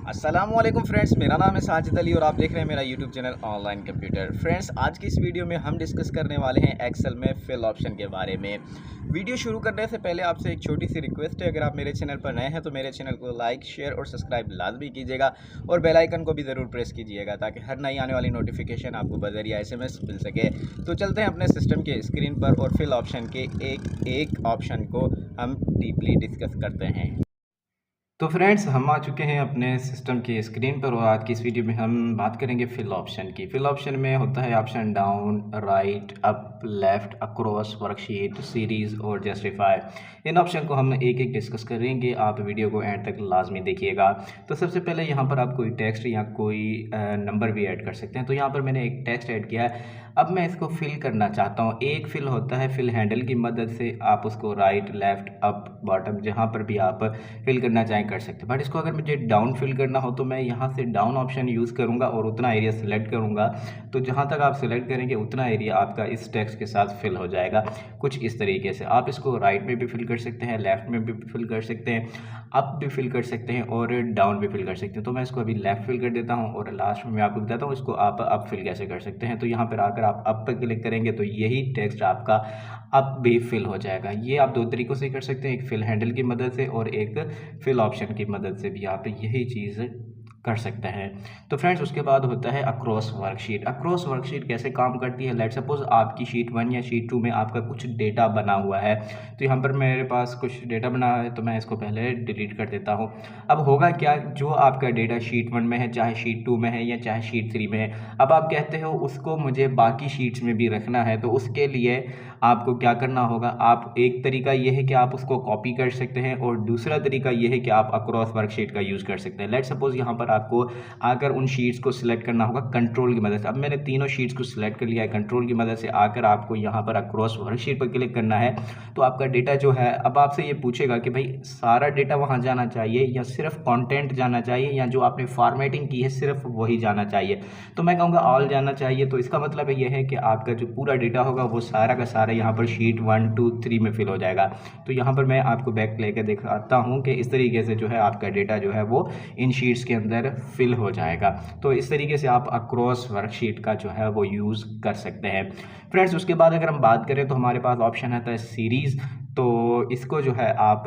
अस्सलामुअलैकुम फ्रेंड्स, मेरा नाम है साजिद अली और आप देख रहे हैं मेरा YouTube channel online computer. Friends, आज की इस वीडियो में हम डिस्कस करने वाले हैं एक्सेल में फिल ऑप्शन के बारे में। वीडियो शुरू करने से पहले आपसे एक छोटी सी रिक्वेस्ट है, अगर आप मेरे चैनल पर नए हैं तो मेरे चैनल को लाइक, शेयर और सब्सक्राइब लाजमी कीजिएगा और बेल आइकन को भी ज़रूर प्रेस कीजिएगा ताकि हर नई आने वाली नोटिफिकेशन आपको बज़रिया SMS मिल सके। तो चलते हैं अपने सिस्टम के स्क्रीन पर और फिल ऑप्शन के एक एक ऑप्शन को हम डीपली डिस्कस करते हैं। तो फ्रेंड्स, हम आ चुके हैं अपने सिस्टम की स्क्रीन पर और आज की इस वीडियो में हम बात करेंगे फिल ऑप्शन की। फिल ऑप्शन में होता है option down, right, up, left, across, worksheet, series और जस्टिफाई। इन ऑप्शन को हम एक एक डिस्कस करेंगे, आप वीडियो को एंड तक लाजमी देखिएगा। तो सबसे पहले यहाँ पर आप कोई टेक्स्ट या कोई नंबर भी ऐड कर सकते हैं। तो यहाँ पर मैंने एक टेक्स्ट ऐड किया है। अब मैं इसको फिल करना चाहता हूँ। एक फिल होता है फिल हैंडल की मदद से, आप उसको राइट, लेफ़्ट, अप, बॉटम जहाँ पर भी आप फिल करना चाहें कर सकते हैं। बट इसको अगर मुझे डाउन फिल करना हो तो मैं यहाँ से डाउन ऑप्शन यूज़ करूँगा और उतना एरिया सेलेक्ट करूँगा। तो जहाँ तक आप सेलेक्ट करेंगे उतना एरिया आपका इस टेक्स्ट के साथ फिल हो जाएगा। कुछ इस तरीके से आप इसको राइट में भी फिल कर सकते हैं, लेफ़्ट में भी फिल कर सकते हैं, अप भी फिल कर सकते हैं और डाउन भी फिल कर सकते हैं। तो मैं इसको अभी लेफ़्ट फिल कर देता हूँ और लास्ट में मैं आपको बताता हूँ इसको आप अप फिल कैसे कर सकते हैं। तो यहाँ पर आकर आप अप पर क्लिक करेंगे तो यही टेक्स्ट आपका अप भी फिल हो जाएगा। ये आप दो तरीक़ों से कर सकते हैं, एक फिल हैंडल की मदद से और एक फिल ऑप्शन की मदद से भी आप यही चीज़ कर सकते हैं। तो फ्रेंड्स, उसके बाद होता है अक्रॉस वर्कशीट। अक्रॉस वर्कशीट कैसे काम करती है? लेट सपोज आपकी शीट 1 या शीट 2 में आपका कुछ डेटा बना हुआ है। तो यहाँ पर मेरे पास कुछ डेटा बना है तो मैं इसको पहले डिलीट कर देता हूँ। अब होगा क्या, जो आपका डेटा शीट 1 में है, चाहे शीट 2 में है या चाहे शीट 3 में है, अब आप कहते हो उसको मुझे बाकी शीट्स में भी रखना है। तो उसके लिए आपको क्या करना होगा, आप एक तरीका ये है कि आप उसको कॉपी कर सकते हैं और दूसरा तरीका ये है कि आप अक्रॉस वर्कशीट का यूज़ कर सकते हैं। लेट सपोज यहाँ पर आपको आकर उन शीट्स को सिलेक्ट करना होगा कंट्रोल की मदद से। अब मैंने तीनों शीट्स को सिलेक्ट कर लिया है कंट्रोल की मदद से। आकर आपको यहाँ पर अक्रॉस वर्कशीट पर क्लिक करना है तो आपका डेटा जो है, अब आपसे ये पूछेगा कि भाई सारा डेटा वहाँ जाना चाहिए या सिर्फ कंटेंट जाना चाहिए या जो आपने फॉर्मेटिंग की है सिर्फ वही जाना चाहिए। तो मैं कहूँगा ऑल जाना चाहिए। तो इसका मतलब ये है कि आपका जो पूरा डेटा होगा वो सारा का सारा यहाँ पर शीट 1, 2, 3 में फिल हो जाएगा। तो यहाँ पर मैं आपको बैक लेकर दिखाता हूँ कि इस तरीके से जो है आपका डेटा जो है वो इन शीट्स के अंदर फिल हो जाएगा। तो इस तरीके से आप अक्रॉस वर्कशीट का जो है वो यूज़ कर सकते हैं। फ्रेंड्स, उसके बाद अगर हम बात करें तो हमारे पास ऑप्शन आता है सीरीज़। तो इसको जो है आप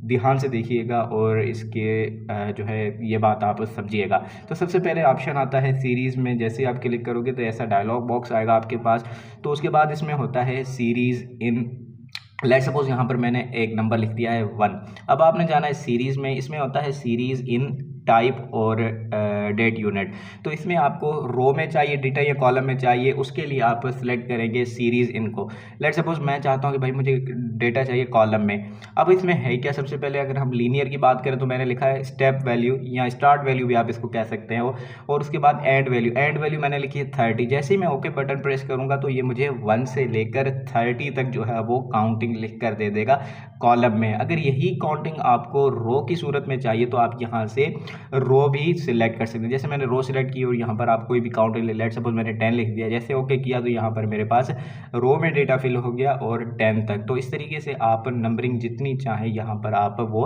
ध्यान से देखिएगा और इसके जो है ये बात आप समझिएगा। तो सबसे पहले ऑप्शन आता है सीरीज़ में, जैसे आप क्लिक करोगे तो ऐसा डायलॉग बॉक्स आएगा आपके पास। तो उसके बाद इसमें होता है सीरीज़ इन। लेट सपोज यहाँ पर मैंने एक नंबर लिख दिया है 1। अब आपने जाना है सीरीज़ में, इसमें होता है सीरीज़ इन टाइप और डेट यूनिट। तो इसमें आपको रो में चाहिए डेटा या कॉलम में चाहिए, उसके लिए आप सिलेक्ट करेंगे सीरीज़ इनको। लेट सपोज मैं चाहता हूँ कि भाई मुझे डेटा चाहिए कॉलम में। अब इसमें है क्या, सबसे पहले अगर हम लीनियर की बात करें तो मैंने लिखा है स्टेप वैल्यू या स्टार्ट वैल्यू भी आप इसको कह सकते हो। और उसके बाद एंड वैल्यू, एंड वैल्यू मैंने लिखी है 30। जैसे ही मैं ओके बटन प्रेस करूँगा तो ये मुझे 1 से लेकर 30 तक जो है वो काउंटिंग लिख कर दे देगा कॉलम में। अगर यही काउंटिंग आपको रो की सूरत में चाहिए तो आप यहाँ से रो भी सिलेक्ट कर सकते हैं। जैसे मैंने रो सिलेक्ट की और यहाँ पर आप कोई भी काउंटर लेट सपोज मैंने 10 लिख दिया, जैसे ओके किया तो यहाँ पर मेरे पास रो में डेटा फिल हो गया और 10 तक। तो इस तरीके से आप नंबरिंग जितनी चाहें यहाँ पर आप वो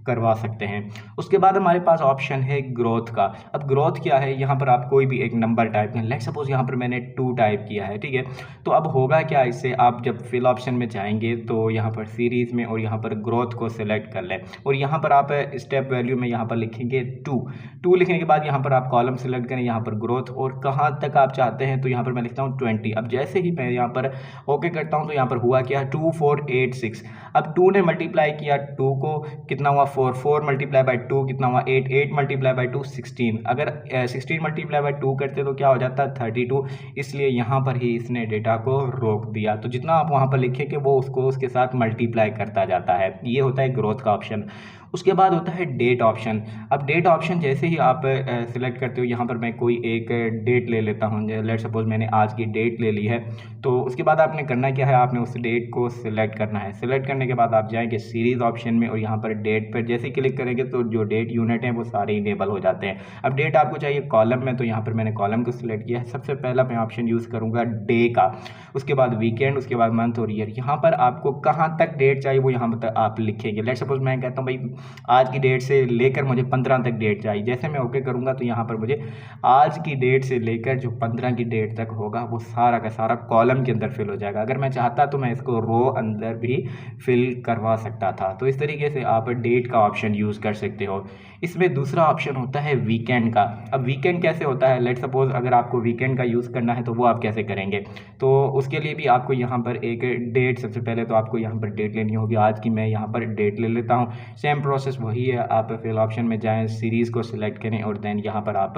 करवा सकते हैं। उसके बाद हमारे पास ऑप्शन है ग्रोथ का। अब ग्रोथ क्या है, यहाँ पर आप कोई भी एक नंबर टाइप करें। लेट सपोज यहाँ पर मैंने 2 टाइप किया है, ठीक है। तो अब होगा क्या, इससे आप जब फिल ऑप्शन में जाएंगे तो यहाँ पर सीरीज़ में और यहाँ पर ग्रोथ को सिलेक्ट कर लें और यहाँ पर आप स्टेप वैल्यू में यहाँ पर लिखेंगे 2 लिखने के बाद यहाँ पर आप कॉलम सेलेक्ट करें, यहाँ पर ग्रोथ और कहाँ तक आप चाहते हैं तो यहाँ पर मैं लिखता हूँ 20। अब जैसे ही मैं यहाँ पर ओके करता हूँ तो यहाँ पर हुआ क्या, 2, 4, 8, 6। अब 2 ने मल्टीप्लाई किया 2 को, कितना हुआ 4, 4 मल्टीप्लाई बाई 2 कितना हुआ 8, 8 मल्टीप्लाई बाई 2 16। अगर 16 मल्टीप्लाई बाई 2 करते तो क्या हो जाता 32। इसलिए यहाँ पर ही इसने डेटा को रोक दिया। तो जितना आप वहाँ पर लिखेंगे वो उसको उसके साथ मल्टीप्लाई करता जाता है। ये होता है ग्रोथ का ऑप्शन। उसके बाद होता है डेट ऑप्शन। अब डेट ऑप्शन जैसे ही आप सिलेक्ट करते हो, यहाँ पर मैं कोई एक डेट ले लेता हूँ। लेट सपोज मैंने आज की डेट ले ली है। तो उसके बाद आपने करना क्या है, आपने उस डेट को सिलेक्ट करना है। सिलेक्ट करने के बाद आप जाएंगे सीरीज़ ऑप्शन में और यहाँ पर डेट पर जैसे ही क्लिक करेंगे तो जो डेट यूनिट हैं वो सारे इनेबल हो जाते हैं। अब डेट आपको चाहिए कॉलम में, तो यहाँ पर मैंने कॉलम को सिलेक्ट किया है। सबसे पहला मैं ऑप्शन यूज़ करूँगा डे का, उसके बाद वीकेंड, उसके बाद मंथ और ईयर। यहाँ पर आपको कहाँ तक डेट चाहिए वो यहाँ पर आप लिखेंगे। लेट सपोज मैं कहता हूँ भाई आज की डेट से लेकर मुझे 15 तक डेट चाहिए। जैसे मैं ओके करूँगा तो यहाँ पर मुझे आज की डेट से लेकर जो 15 की डेट तक होगा वो सारा का सारा कॉलम के अंदर फिल हो जाएगा। अगर मैं चाहता तो मैं इसको रो अंदर भी फिल करवा सकता था। तो इस तरीके से आप डेट का ऑप्शन यूज़ कर सकते हो। इसमें दूसरा ऑप्शन होता है वीकेंड का। अब वीकेंड कैसे होता है, लेट सपोज अगर आपको वीकेंड का यूज़ करना है तो वो आप कैसे करेंगे। तो उसके लिए भी आपको यहाँ पर एक डेट, सबसे पहले तो आपको यहाँ पर डेट लेनी होगी। आज की मैं यहाँ पर डेट ले लेता हूँ। सेम प्रोसेस वही है, आप फिल ऑप्शन में जाएँ, सीरीज़ को सिलेक्ट करें और देन यहाँ पर आप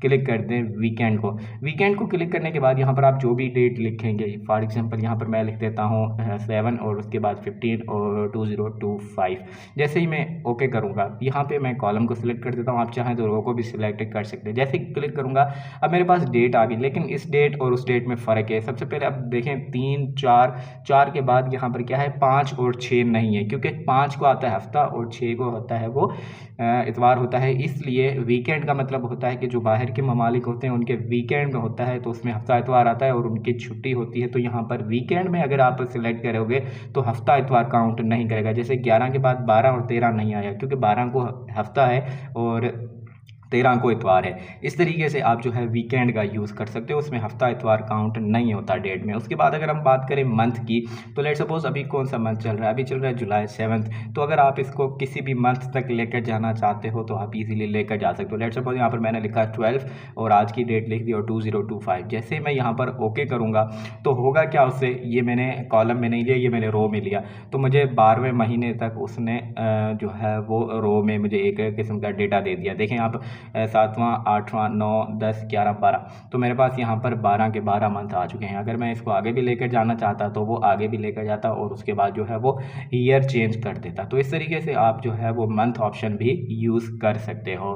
क्लिक कर दें वीकेंड को। वीकेंड को क्लिक करने के बाद यहाँ पर आप जो भी डेट लिखेंगे, फॉर एग्जांपल यहाँ पर मैं लिख देता हूँ 7 और उसके बाद 15 और 2025। जैसे ही मैं ओके करूँगा यहाँ पे मैं कॉलम को सिलेक्ट कर देता हूँ। आप चाहें तो रो को भी सिलेक्ट कर सकते हैं। जैसे ही क्लिक करूँगा अब मेरे पास डेट आ गई, लेकिन इस डेट और उस डेट में फ़र्क है। सबसे पहले आप देखें 3 4 के बाद यहाँ पर क्या है, 5 और 6 नहीं है, क्योंकि 5 को आता है हफ्ता और 6 को होता है वो इतवार होता है। इसलिए वीकेंड का मतलब होता है कि जो बाहर के ममालिक होते हैं उनके वीकेंड में होता है, तो उसमें हफ्ता इतवार आता है और उनकी छुट्टी होती है। तो यहाँ पर वीकेंड में अगर आप सिलेक्ट करोगे तो हफ्ता इतवार काउंट नहीं करेगा। जैसे 11 के बाद 12 और 13 नहीं आया, क्योंकि 12 को हफ्ता है और 13 को इतवार है। इस तरीके से आप जो है वीकेंड का यूज़ कर सकते हो, उसमें हफ्ता इतवार काउंट नहीं होता डेट में। उसके बाद अगर हम बात करें मंथ की, तो लेट सपोज अभी कौन सा मंथ चल रहा है, अभी चल रहा है जुलाई 7। तो अगर आप इसको किसी भी मंथ तक लेकर जाना चाहते हो तो आप इजीली लेकर जा सकते हो। लेट सपोज यहाँ पर मैंने लिखा 12 और आज की डेट लिख दी और 2025। जैसे मैं यहाँ पर ओके करूँगा तो होगा क्या, उससे ये मैंने कॉलम में नहीं लिया, ये मैंने रो में लिया, तो मुझे 12वें महीने तक उसने जो है वो रो में मुझे एक किस्म का डेटा दे दिया। देखें आप 7वां 8वां 9 10 11 12, तो मेरे पास यहाँ पर 12 के 12 मंथ आ चुके हैं। अगर मैं इसको आगे भी लेकर जाना चाहता तो वो आगे भी लेकर जाता और उसके बाद जो है वो ईयर चेंज कर देता। तो इस तरीके से आप जो है वो मंथ ऑप्शन भी यूज़ कर सकते हो।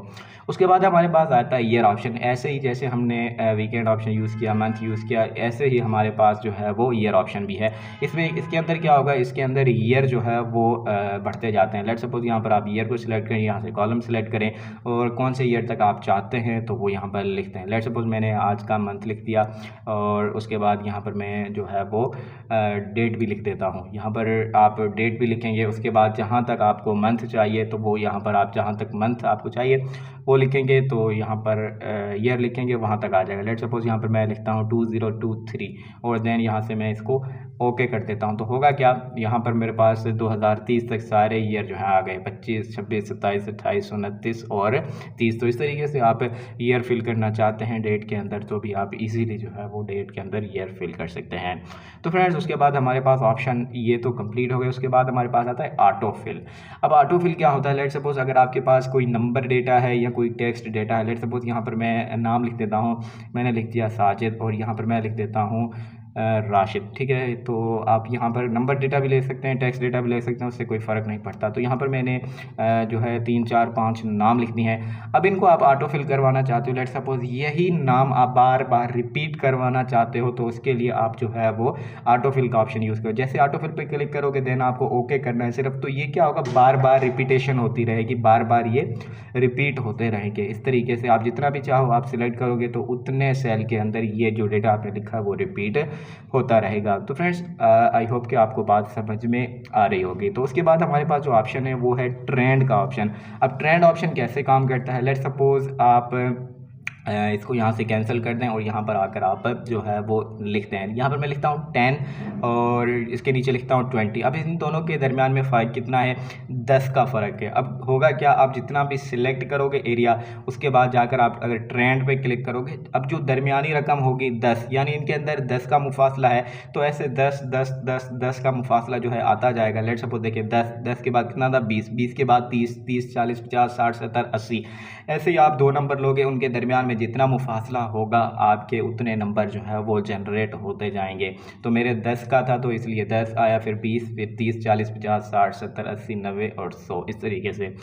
उसके बाद हमारे पास आता है ईयर ऑप्शन। ऐसे ही जैसे हमने वीकेंड ऑप्शन यूज़ किया, मंथ यूज़ किया, ऐसे ही हमारे पास जो है वो ईयर ऑप्शन भी है। इसमें इसके अंदर क्या होगा, इसके अंदर ईयर जो है वो बढ़ते जाते हैं। लेट सपोज यहाँ पर आप ईयर को सिलेक्ट करें, यहाँ से कॉलम सेलेक्ट करें और कौन से ईयर तक आप चाहते हैं तो वो यहाँ पर लिखते हैं। लेट सपोज मैंने आज का मंथ लिख दिया और उसके बाद यहाँ पर मैं जो है वो डेट भी लिख देता हूँ। यहाँ पर आप डेट भी लिखेंगे, उसके बाद जहाँ तक आपको मंथ चाहिए तो वो यहाँ पर आप जहाँ तक मंथ आपको चाहिए वो लिखेंगे, तो यहाँ पर ईयर लिखेंगे, वहाँ तक आ जाएगा। लेट सपोज यहाँ पर मैं लिखता हूँ 2023 और देन यहाँ से मैं इसको ओके कर देता हूँ। तो होगा क्या, यहाँ पर मेरे पास 2030 तक सारे ईयर जो है आ गए, 25 26 27 28 29 और 30। तो इस तरीके से आप ईयर फिल करना चाहते हैं डेट के अंदर तो भी आप इजीली जो है वो डेट के अंदर ईयर फिल कर सकते हैं। तो फ्रेंड्स उसके बाद हमारे पास ऑप्शन ये तो कंप्लीट हो गए। उसके बाद हमारे पास आता है ऑटो फिल। अब ऑटो फिल क्या होता है, लेट सपोज अगर आपके पास कोई नंबर डेटा है या कोई टेक्स्ट डेटा है। लेट सपोज यहाँ पर मैं नाम लिख देता हूँ, मैंने लिख दिया साजिद और यहाँ पर मैं लिख देता हूँ राशिद, ठीक है। तो आप यहाँ पर नंबर डेटा भी ले सकते हैं, टेक्स्ट डेटा भी ले सकते हैं, उससे कोई फ़र्क नहीं पड़ता। तो यहाँ पर मैंने जो है 3 4 5 नाम लिख दिए हैं। अब इनको आप ऑटो फिल करवाना चाहते हो, लेट सपोज यही नाम आप बार बार रिपीट करवाना चाहते हो, तो उसके लिए आप जो है वो ऑटो फिल का ऑप्शन यूज़ करो। जैसे ऑटो फिल पर क्लिक करोगे देन आपको ओके करना है सिर्फ, तो ये क्या होगा, बार बार रिपीटेशन होती रहेगी, बार बार ये रिपीट होते रहेंगे। इस तरीके से आप जितना भी चाहो आप सिलेक्ट करोगे तो उतने सेल के अंदर ये जो डेटा आपने लिखा है वो रिपीट होता रहेगा। तो फ्रेंड्स आई होप कि आपको बात समझ में आ रही होगी। तो उसके बाद हमारे पास जो ऑप्शन है वो है ट्रेंड का ऑप्शन। अब ट्रेंड ऑप्शन कैसे काम करता है, लेट सपोज आप इसको यहाँ से कैंसिल कर दें और यहाँ पर आकर आप जो है वो लिखते हैं। यहाँ पर मैं लिखता हूँ 10 और इसके नीचे लिखता हूँ 20। अब इन दोनों के दरमियान में फ़र्क कितना है, 10 का फ़र्क है। अब होगा क्या, आप जितना भी सिलेक्ट करोगे एरिया, उसके बाद जाकर आप अगर ट्रेंड पे क्लिक करोगे, अब जो दरमियानी रकम होगी 10, यानी इनके अंदर 10 का मुफासला है, तो ऐसे 10 10 10 10 का मुफासला जो है आता जाएगा। लेट सपोज देखिए 10 10 के बाद कितना था, 20 20 के बाद 30 30 40 50 60 70 80। ऐसे ही आप 2 नंबर लोगे, उनके दरमियान में जितना मुफासला होगा आपके उतने नंबर जो है वो जनरेट होते जाएंगे। तो मेरे 10 का था तो इसलिए 10 आया, फिर 20, फिर 30 40 50 60 70 80 90 और 100। इस तरीके से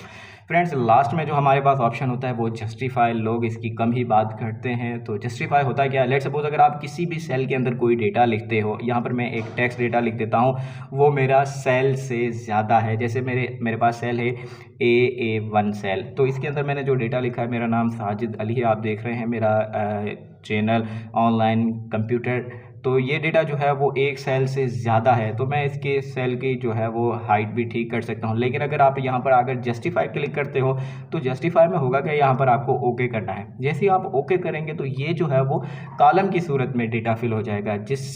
फ्रेंड्स लास्ट में जो हमारे पास ऑप्शन होता है वो जस्टिफाई। लोग इसकी कम ही बात करते हैं। तो जस्टिफाई होता है क्या, लेट सपोज अगर आप किसी भी सेल के अंदर कोई डेटा लिखते हो, यहाँ पर मैं एक टेक्स्ट डेटा लिख देता हूँ, वो मेरा सेल से ज़्यादा है। जैसे मेरे पास सेल है A1 सेल, तो इसके अंदर मैंने जो डेटा लिखा है, मेरा नाम साजिद अली है, आप देख रहे हैं मेरा चैनल ऑनलाइन कंप्यूटर। तो ये डेटा जो है वो एक सेल से ज़्यादा है, तो मैं इसके सेल की जो है वो हाइट भी ठीक कर सकता हूँ। लेकिन अगर आप यहाँ पर अगर जस्टिफाई क्लिक करते हो तो जस्टिफाई में होगा कि यहाँ पर आपको ओके करना है। जैसे ही आप ओके करेंगे तो ये जो है वो कॉलम की सूरत में डेटा फिल हो जाएगा। जिस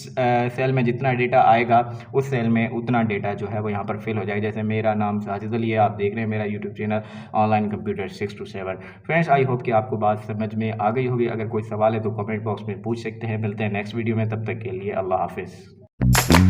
सेल में जितना डेटा आएगा उस सेल में उतना डेटा जो है वो यहाँ पर फिल हो जाएगा। जैसे मेरा नाम साजिद अली है, आप देख रहे हैं मेरा YouTube channel online computer 6 to 7। Friends, I hope कि आपको बात समझ में आ गई होगी। अगर कोई सवाल है तो कमेंट बॉक्स में पूछ सकते हैं। मिलते हैं नेक्स्ट वीडियो में, तब तक के लिए अल्लाह हाफिज़।